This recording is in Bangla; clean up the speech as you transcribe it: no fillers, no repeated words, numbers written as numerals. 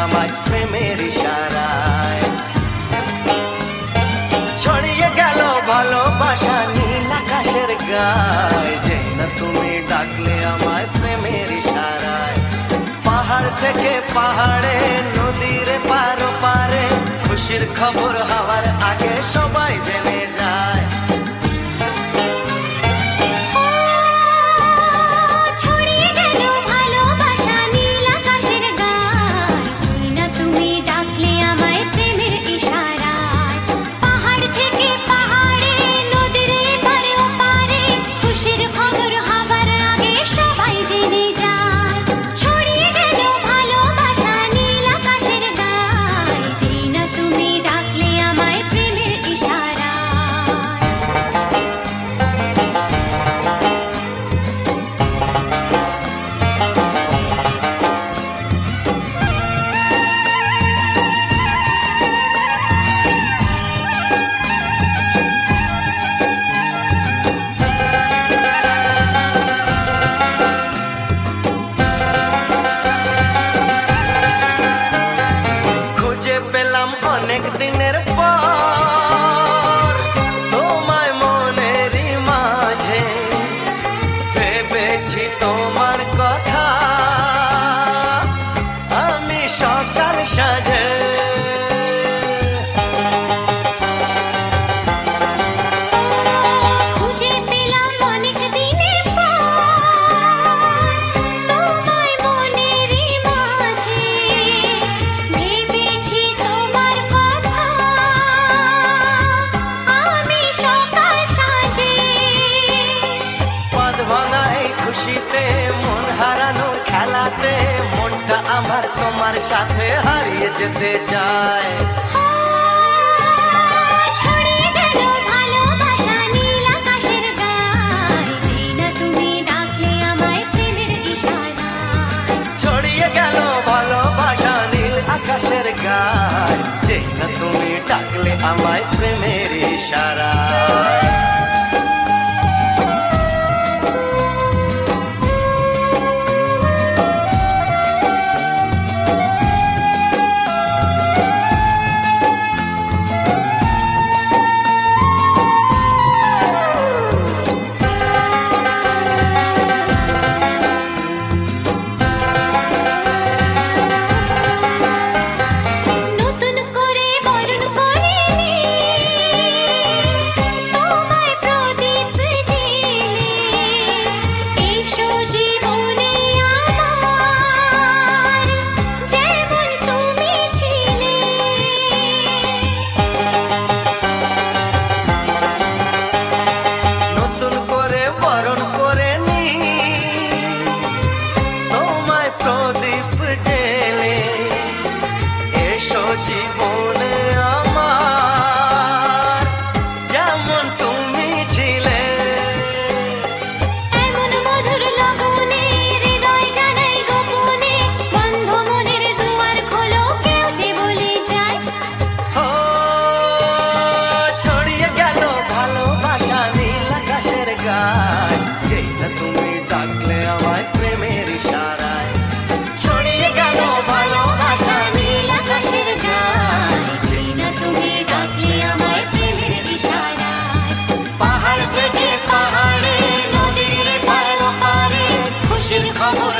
আমার প্রেমের ইশারায়। ছড়িয়ে গেল ভালোবাসা নীল আকাশের গায়ে, যেই না তুমি ডাকলে আমায় প্রেমের ইশারায়। পাহাড় থেকে পাহাড়ে, নদীর পার পারে, খুশির খবর হওয়ার আগে সবাই জেনে যায়। পেলাম অনেক দিনের পর তোমায় মনেরই মাঝে, ভেবেছি তোমার কথা আমি সকাল সাজে। খুশিতে মন হারানোর খেলাতে মনটা আমার তোমার সাথে হারিয়ে যেতে চায়। ছড়িয়ে গেল ভালোবাসা নীল আকাশের গায়ে, যেই না তুমি ডাকলে আমায় প্রেমের ইশারায়। ছড়িয়ে গেল ভালোবাসা নীল আকাশের গায়ে, যেই না তুমি ডাকলে আমায় প্রেমের ইশারায়। জীবনে আমার যেমন তুমি ছিলে, এমন মধুর লগনে হৃদয় জানাই গোপনে, বন্ধ মনের দুয়ার খোলো কেউ যে বলে যায়। ও ছড়িয়ে গেল ভালোবাসা নীল আকাশের গায়ে, যেই না তুমি ডাকলে আমায় প্রেমের ইশারায়। ছড়িয়ে গেল ভালোবাসা নীল আকাশের গায়ে, যেই না তুমি ডাকলে আমায় প্রেমের ইশারায়। পাহাড় থেকে পাহাড়ে, নদীর পার পারে, খুশির খবর